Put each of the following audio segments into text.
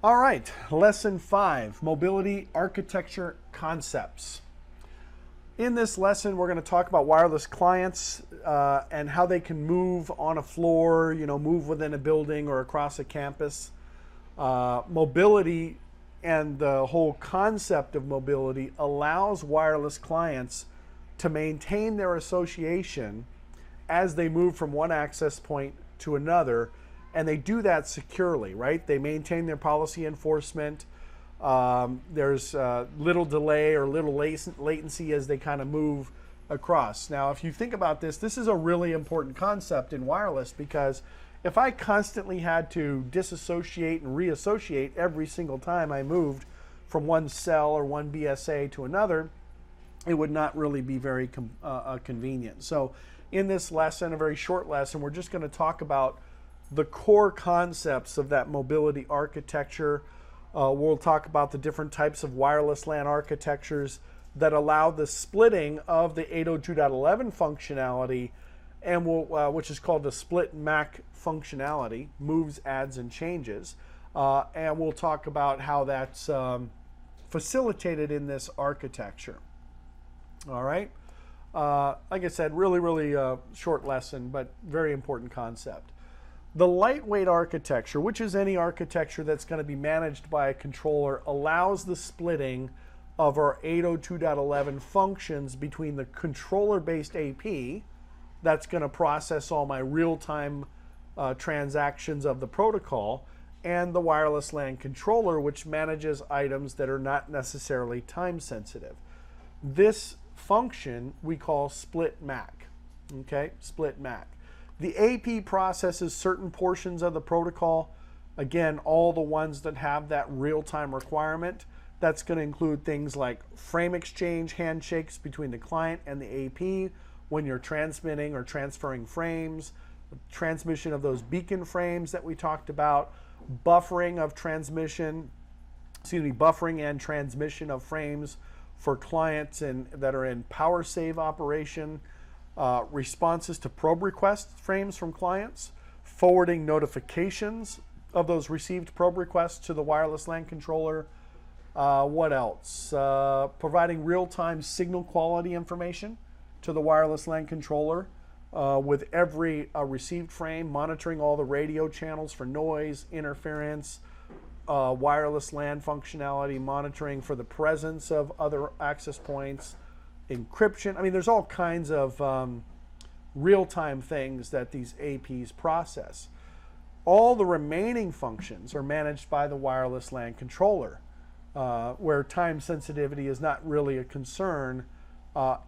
All right, lesson 5, mobility architecture concepts. In this lesson, we're going to talk about wireless clients and how they can move on a floor, move within a building or across a campus. Mobility and the whole concept of mobility allows wireless clients to maintain their association as they move from one access point to another, and they do that securely, right? They maintain their policy enforcement. There's little delay or little latency as they kind of move across. Now, if you think about this, this is a really important concept in wireless, because if I constantly had to disassociate and reassociate every single time I moved from one cell or one BSA to another, it would not really be very convenient. So in this lesson, a very short lesson, we're just going to talk about the core concepts of that mobility architecture. We'll talk about the different types of wireless LAN architectures that allow the splitting of the 802.11 functionality, and which is called the split MAC functionality, moves, adds, and changes. And we'll talk about how that's facilitated in this architecture. All right. Like I said, really short lesson, but very important concept. The lightweight architecture, which is any architecture that's going to be managed by a controller, allows the splitting of our 802.11 functions between the controller-based AP that's going to process all my real-time transactions of the protocol, and the wireless LAN controller, which manages items that are not necessarily time-sensitive. This function we call split MAC. Okay, split MAC. The AP processes certain portions of the protocol. Again, all the ones that have that real-time requirement. That's going to include things like frame exchange handshakes between the client and the AP when you're transmitting or transferring frames, transmission of those beacon frames that we talked about, buffering and transmission of frames for clients that are in power save operation, responses to probe request frames from clients, forwarding notifications of those received probe requests to the wireless LAN controller. What else? Providing real-time signal quality information to the wireless LAN controller with every received frame, monitoring all the radio channels for noise, interference, wireless LAN functionality, monitoring for the presence of other access points, encryption. I mean, there's all kinds of real-time things that these APs process. All the remaining functions are managed by the wireless LAN controller, where time sensitivity is not really a concern,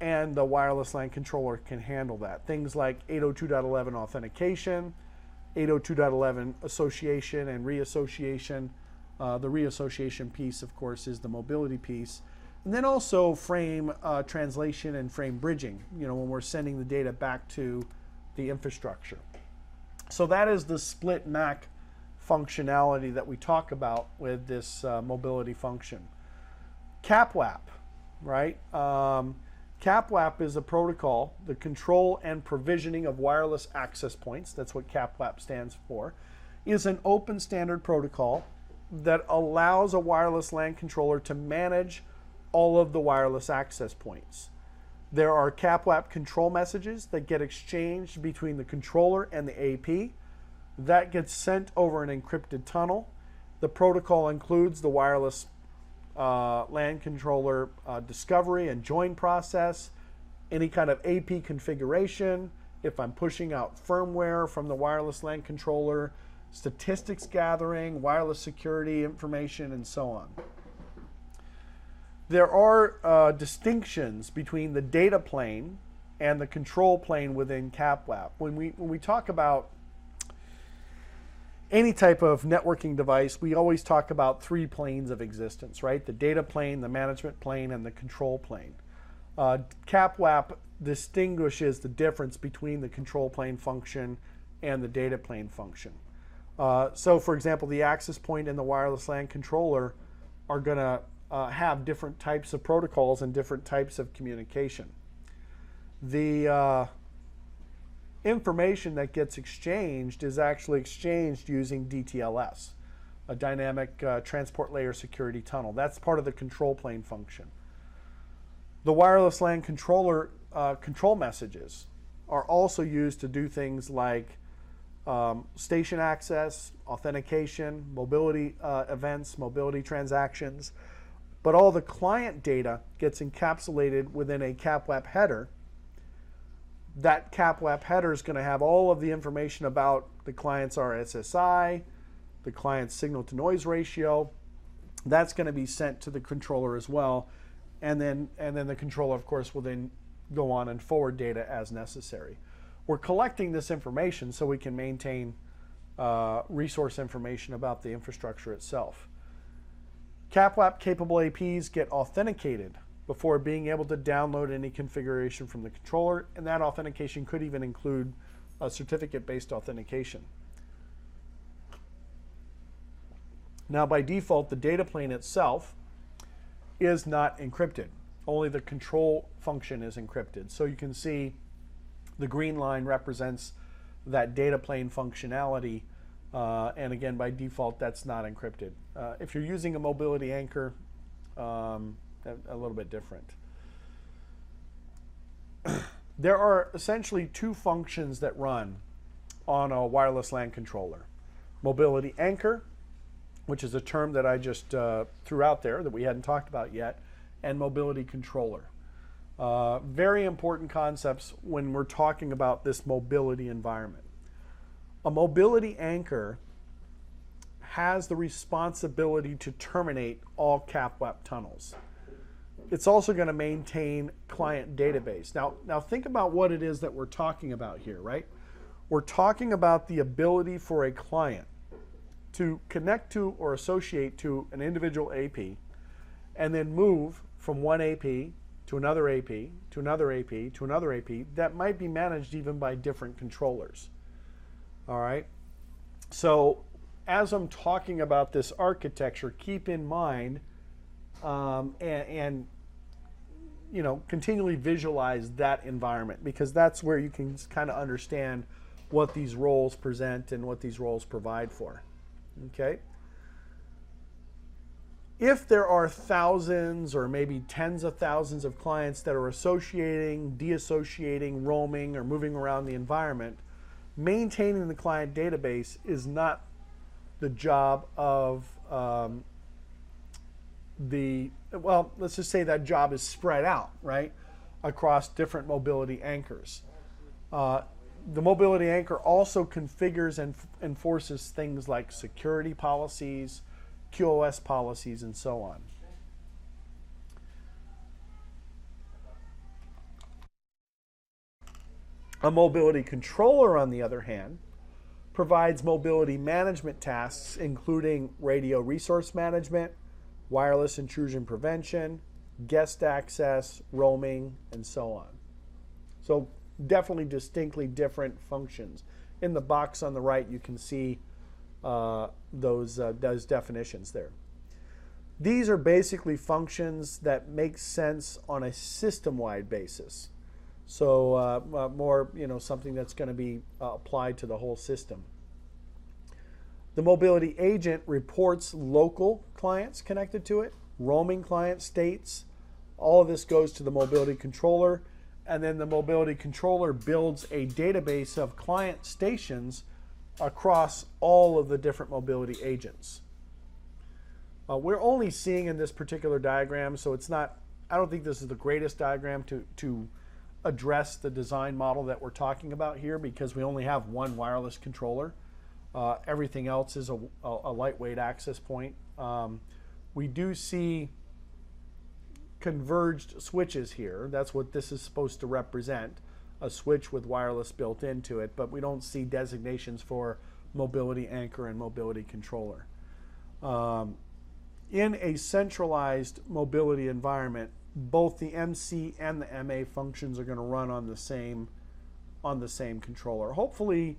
and the wireless LAN controller can handle that. Things like 802.11 authentication, 802.11 association and reassociation. The reassociation piece, of course, is the mobility piece. And then also frame translation and frame bridging, when we're sending the data back to the infrastructure. So that is the split MAC functionality that we talk about with this mobility function. CAPLAP, right? CAPLAP is a protocol, the control and provisioning of wireless access points, that's what CAPLAP stands for, is an open standard protocol that allows a wireless LAN controller to manage all of the wireless access points. There are CAPLAP control messages that get exchanged between the controller and the AP. That gets sent over an encrypted tunnel. The protocol includes the wireless LAN controller discovery and join process, any kind of AP configuration, if I'm pushing out firmware from the wireless LAN controller, statistics gathering, wireless security information, and so on. There are distinctions between the data plane and the control plane within CAPLAP. When we talk about any type of networking device, we always talk about 3 planes of existence, right? The data plane, the management plane, and the control plane. CAPLAP distinguishes the difference between the control plane function and the data plane function. So for example, the access point and the wireless LAN controller are going to have different types of protocols and different types of communication. The information that gets exchanged is actually exchanged using DTLS. a dynamic transport layer security tunnel. That's part of the control plane function. The wireless LAN controller control messages are also used to do things like station access, authentication, mobility events, mobility transactions. But all the client data gets encapsulated within a CAPLAP header. That CAPLAP header is going to have all of the information about the client's RSSI, the client's signal to noise ratio. That's going to be sent to the controller as well. And then the controller, of course, will then go on and forward data as necessary. We're collecting this information so we can maintain resource information about the infrastructure itself. CAPLAP capable APs get authenticated before being able to download any configuration from the controller, and that authentication could even include a certificate-based authentication. Now, by default, the data plane itself is not encrypted. Only the control function is encrypted. So you can see the green line represents that data plane functionality, and again, by default, that's not encrypted. If you're using a mobility anchor, a little bit different. There are essentially two functions that run on a wireless LAN controller. Mobility anchor, which is a term that I just threw out there that we hadn't talked about yet, and mobility controller. Very important concepts when we're talking about this mobility environment. A mobility anchor has the responsibility to terminate all CAPLAP tunnels. It's also going to maintain client database. Now think about what it is that we're talking about here, right? We're talking about the ability for a client to connect to or associate to an individual AP and then move from one AP to another AP, to another AP, to another AP that might be managed even by different controllers. All right? So as I'm talking about this architecture, keep in mind and you know, continually visualize that environment, because that's where you can kind of understand what these roles present and what these roles provide for. Okay? If there are thousands or maybe tens of thousands of clients that are associating, deassociating, roaming, or moving around the environment, maintaining the client database is not the job of well, let's just say that job is spread out, right, across different mobility anchors. The mobility anchor also configures and enforces things like security policies, QoS policies, and so on. A mobility controller, on the other hand, provides mobility management tasks, including radio resource management, wireless intrusion prevention, guest access, roaming, and so on. So definitely distinctly different functions. In the box on the right, you can see those definitions there. These are basically functions that make sense on a system-wide basis. So more, you know, something that's going to be applied to the whole system. The mobility agent reports local clients connected to it, roaming client states. All of this goes to the mobility controller, and then the mobility controller builds a database of client stations across all of the different mobility agents. We're only seeing in this particular diagram, so it's not, I don't think this is the greatest diagram to address the design model that we're talking about here, because we only have one wireless controller. Everything else is a lightweight access point. We do see converged switches here. That's what this is supposed to represent, a switch with wireless built into it, but we don't see designations for mobility anchor and mobility controller. In a centralized mobility environment, both the MC and the MA functions are going to run on the same controller. Hopefully,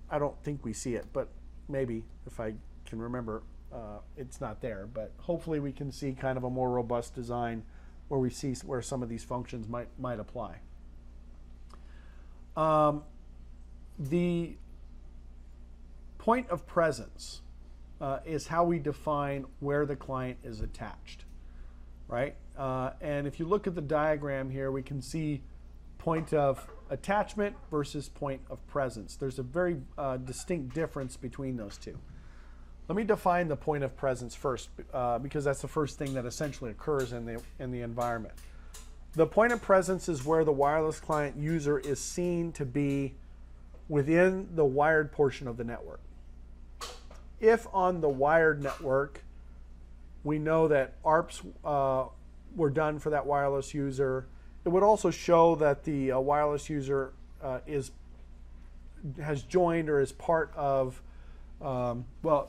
I don't think we see it, but maybe if I can remember, it's not there. But hopefully we can see kind of a more robust design where we see where some of these functions might apply. The point of presence is how we define where the client is attached, right? And if you look at the diagram here, we can see point of attachment versus point of presence. There's a very distinct difference between those two. Let me define the point of presence first, because that's the first thing that essentially occurs in the environment. The point of presence is where the wireless client user is seen to be within the wired portion of the network. If on the wired network, we know that ARPs were done for that wireless user, it would also show that the wireless user has joined or is part of,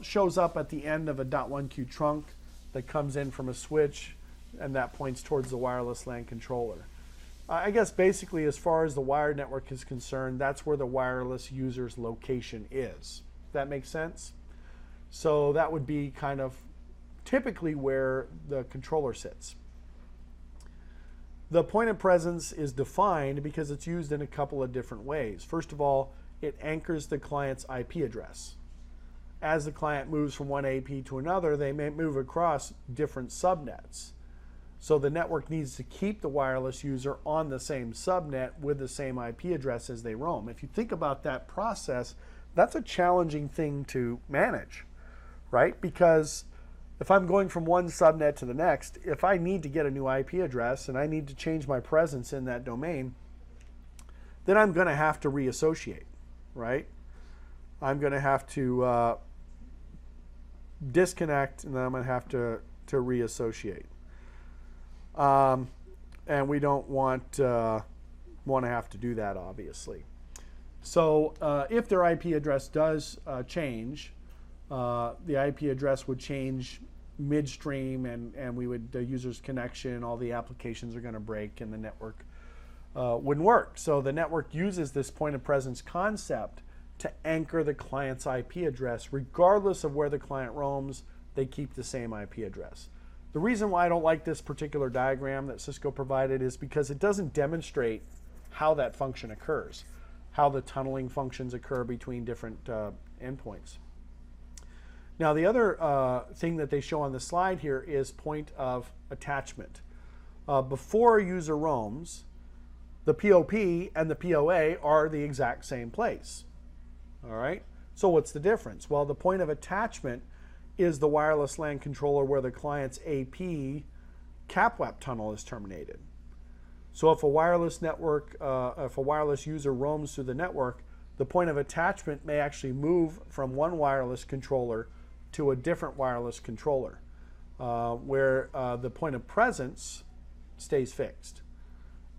shows up at the end of a .1Q trunk that comes in from a switch, and that points towards the wireless LAN controller. I guess basically, as far as the wired network is concerned, that's where the wireless user's location is. That makes sense? So that would be kind of typically where the controller sits. The point of presence is defined because it's used in a couple of different ways. First of all, it anchors the client's IP address. As the client moves from one AP to another, they may move across different subnets. So the network needs to keep the wireless user on the same subnet with the same IP address as they roam. If you think about that process, that's a challenging thing to manage, right? Because if I'm going from one subnet to the next, if I need to get a new IP address and I need to change my presence in that domain, then I'm going to have to reassociate, right? I'm going to have to disconnect, and then I'm going to have to reassociate. And we don't want to have to do that, obviously. So if their IP address does change, the IP address would change midstream, and we would, the user's connection, all the applications are going to break, and the network wouldn't work. So the network uses this point of presence concept to anchor the client's IP address. Regardless of where the client roams, they keep the same IP address. The reason why I don't like this particular diagram that Cisco provided is because it doesn't demonstrate how that function occurs, how the tunneling functions occur between different endpoints. Now, the other thing that they show on the slide here is point of attachment. Before a user roams, the POP and the POA are the exact same place. All right? So what's the difference? Well, the point of attachment is the wireless LAN controller where the client's AP CAPLAP tunnel is terminated. So if a wireless network, if a wireless user roams through the network, the point of attachment may actually move from one wireless controller to a different wireless controller, where the point of presence stays fixed.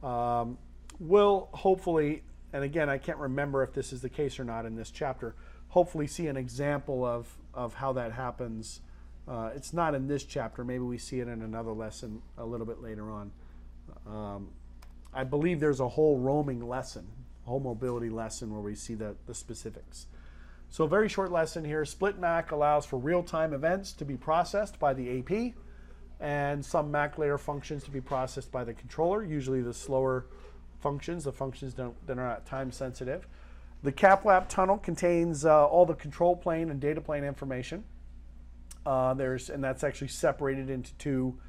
We'll hopefully, and again, I can't remember if this is the case or not in this chapter, hopefully see an example of how that happens. It's not in this chapter. Maybe we see it in another lesson a little bit later on. I believe there's a whole roaming lesson, a whole mobility lesson where we see the specifics. So a very short lesson here. Split MAC allows for real-time events to be processed by the AP and some MAC layer functions to be processed by the controller, usually the slower functions, the functions that are not time sensitive. The CAPLAP tunnel contains all the control plane and data plane information. And that's actually separated into two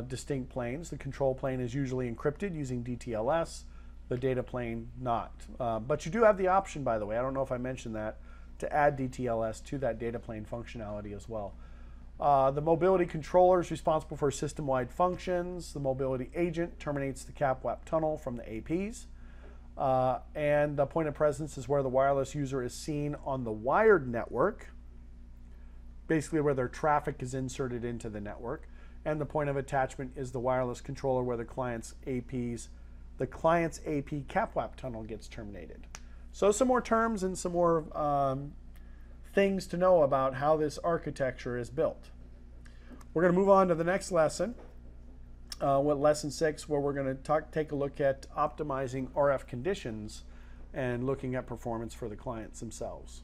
distinct planes. The control plane is usually encrypted using DTLS, the data plane not. But you do have the option, by the way, I don't know if I mentioned that, to add DTLS to that data plane functionality as well. The mobility controller is responsible for system-wide functions. The mobility agent terminates the CAPLAP tunnel from the APs. And the point of presence is where the wireless user is seen on the wired network, basically where their traffic is inserted into the network. And the point of attachment is the wireless controller where the client's AP CAPLAP tunnel gets terminated. So some more terms and some more things to know about how this architecture is built. We're going to move on to the next lesson, with lesson 6, where we're going to take a look at optimizing RF conditions and looking at performance for the clients themselves.